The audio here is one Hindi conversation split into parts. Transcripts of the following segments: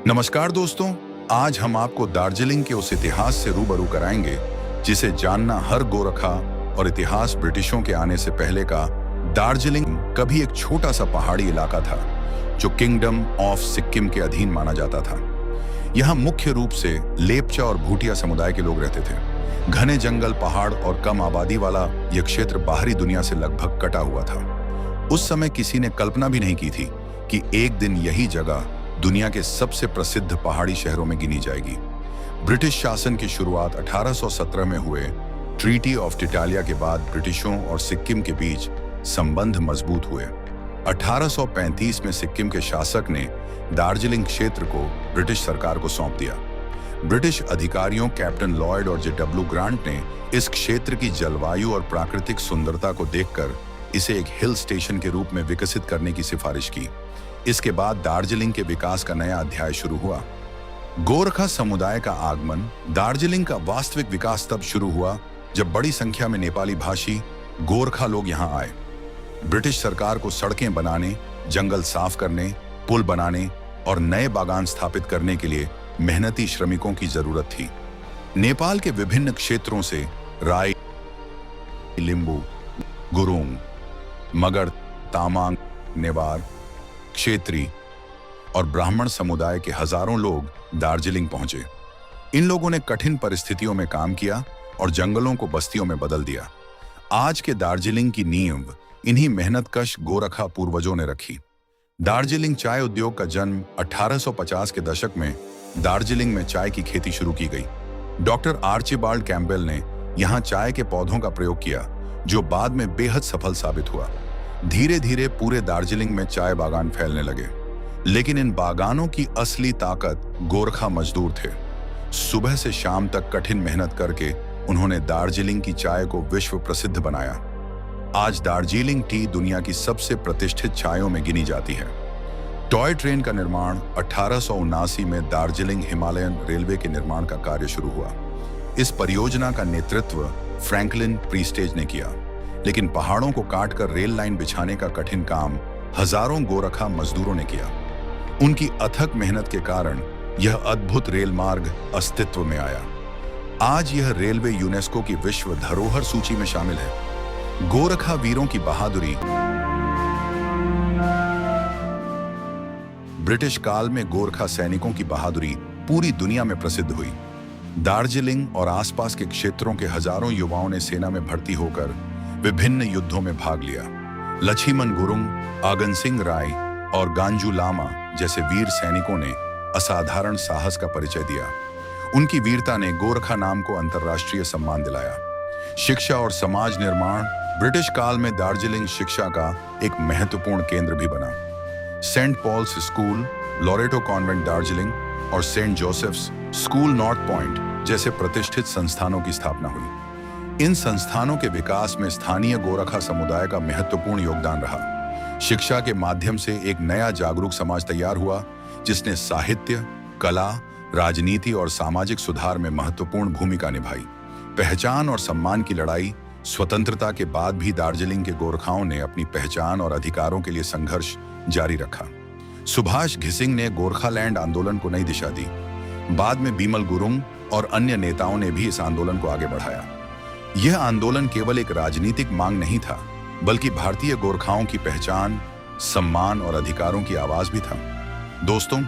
नमस्कार दोस्तों, आज हम आपको दार्जिलिंग के उस इतिहास से रूबरू कराएंगे जिसे जानना हर गोरखा और इतिहास ब्रिटिशों के आने से पहले का। दार्जिलिंग कभी एक छोटा सा पहाड़ी इलाका था जो किंगडम ऑफ सिक्किम के अधीन माना जाता था। यहाँ मुख्य रूप से लेपचा और भूटिया समुदाय के लोग रहते थे। घने जंगल, पहाड़ और कम आबादी वाला यह क्षेत्र बाहरी दुनिया से लगभग कटा हुआ था। उस समय किसी ने कल्पना भी नहीं की थी कि एक दिन यही जगह दुनिया के सबसे प्रसिद्ध पहाड़ी शहरों में गिनी जाएगी। ब्रिटिश शासन की शुरुआत 1817 में हुए ट्रीटी ऑफ टिटालिया के बाद ब्रिटिशों और सिक्किम के बीच संबंध मजबूत हुए। 1835 में सिक्किम के शासक ने दार्जिलिंग क्षेत्र को ब्रिटिश सरकार को सौंप दिया। ब्रिटिश अधिकारियों कैप्टन लॉयड और जे.डब्ल्यू. ग्रांट ने इस क्षेत्र की जलवायु और प्राकृतिक सुंदरता को देखकर इसे एक हिल स्टेशन के रूप में विकसित करने की सिफारिश की। इसके बाद दार्जिलिंग के विकास का नया अध्याय शुरू हुआ। गोरखा समुदाय का आगमन। दार्जिलिंग का वास्तविक विकास तब शुरू हुआ जब बड़ी संख्या में नेपाली भाषी गोरखा लोग यहां आए। ब्रिटिश सरकार को सड़कें बनाने, जंगल साफ करने, पुल बनाने और नए बागान स्थापित करने के लिए मेहनती श्रमिकों की जरूरत थी। नेपाल के विभिन्न क्षेत्रों से राई, लिंबू, गुरुंग, मगर, तामांग, नेवार, क्षेत्री और ब्राह्मण समुदाय के हजारों लोग दार्जिलिंग पहुंचे। इन लोगों ने कठिन परिस्थितियों में काम किया और जंगलों को बस्तियों में बदल दिया। आज के दार्जिलिंग की नींव इन्हीं मेहनतकश गोरखा पूर्वजों ने रखी। दार्जिलिंग चाय उद्योग का जन्म 1850 के दशक में दार्जिलिंग में चाय की खेती शुरू की गई। डॉक्टर आर्चिबाल्ड कैम्पबेल ने यहाँ चाय के पौधों का प्रयोग किया, जो बाद में बेहद सफल साबित हुआ। धीरे धीरे पूरे दार्जिलिंग में चाय बागान फैलने लगे, लेकिन इन बागानों की असली ताकत गोरखा मजदूर थे। सुबह से शाम तक कठिन मेहनत करके उन्होंने दार्जिलिंग की चाय को विश्व प्रसिद्ध बनाया। आज दार्जिलिंग टी दुनिया की सबसे प्रतिष्ठित चायों में गिनी जाती है। टॉय ट्रेन का निर्माण 1879 में दार्जिलिंग हिमालयन रेलवे के निर्माण का कार्य शुरू हुआ। इस परियोजना का नेतृत्व फ्रैंकलिन प्रीस्टेज ने किया, लेकिन पहाड़ों को काटकर रेल लाइन बिछाने का कठिन काम हजारों गोरखा मजदूरों ने किया। उनकी अथक मेहनत के कारण यह अद्भुत रेल मार्ग अस्तित्व में आया। आज यह रेलवे यूनेस्को की विश्व धरोहर सूची में शामिल है। गोरखा वीरों की बहादुरी। ब्रिटिश काल में गोरखा सैनिकों की बहादुरी पूरी दुनिया में प्रसिद्ध हुई। दार्जिलिंग और आसपास के क्षेत्रों के हजारों युवाओं ने सेना में भर्ती होकर विभिन्न युद्धों में भाग लिया। लक्ष्मण गुरुंग, आगन सिंह राय और गांजू लामा जैसे वीर सैनिकों ने असाधारण साहस का परिचय दिया। उनकी वीरता ने गोरखा नाम को अंतर्राष्ट्रीय सम्मान दिलाया। शिक्षा और समाज निर्माण। ब्रिटिश काल में दार्जिलिंग शिक्षा का एक महत्वपूर्ण केंद्र भी बना। Saint Paul's School, Loreto Convent Darjeeling और Saint Joseph's School North Point जैसे प्रतिष्ठित संस्थानों की स्थापना हुई। इन संस्थानों के विकास में स्थानीय गोरखा समुदाय का महत्वपूर्ण योगदान रहा। शिक्षा के माध्यम से एक नया जागरूक समाज तैयार हुआ, जिसने साहित्य, कला, राजनीति और सामाजिक सुधार में महत्वपूर्ण भूमिका निभाई। पहचान और सम्मान की लड़ाई। स्वतंत्रता के बाद भी दार्जिलिंग के गोरखाओं ने अपनी पहचान और अधिकारों के लिए संघर्ष जारी रखा। सुभाष घिसिंग ने गोरखालैंड आंदोलन को नई दिशा दी। बाद में बीमल गुरुंग और अन्य नेताओं ने भी इस आंदोलन को आगे बढ़ाया। यह आंदोलन केवल एक राजनीतिक मांग नहीं था, बल्कि भारतीय गोरखाओं की पहचान, सम्मान और अधिकारों की आवाज भी था। दोस्तों,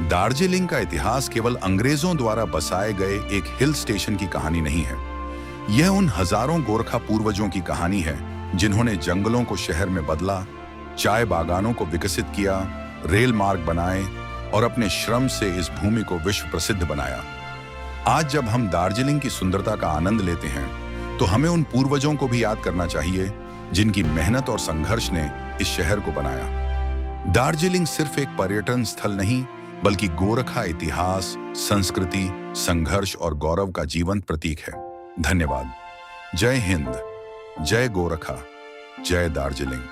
दार्जिलिंग का इतिहास केवल अंग्रेजों द्वारा बसाए गए एक हिल स्टेशन की कहानी नहीं है। यह उन हजारों गोरखा पूर्वजों की कहानी है जिन्होंने जंगलों को शहर में बदला, चाय बागानों को विकसित किया, रेल मार्ग बनाए और अपने श्रम से इस भूमि को विश्व प्रसिद्ध बनाया। आज जब हम दार्जिलिंग की सुंदरता का आनंद लेते हैं, तो हमें उन पूर्वजों को भी याद करना चाहिए जिनकी मेहनत और संघर्ष ने इस शहर को बनाया। दार्जिलिंग सिर्फ एक पर्यटन स्थल नहीं, बल्कि गोरखा इतिहास, संस्कृति, संघर्ष और गौरव का जीवंत प्रतीक है। धन्यवाद। जय हिंद, जय गोरखा, जय दार्जिलिंग।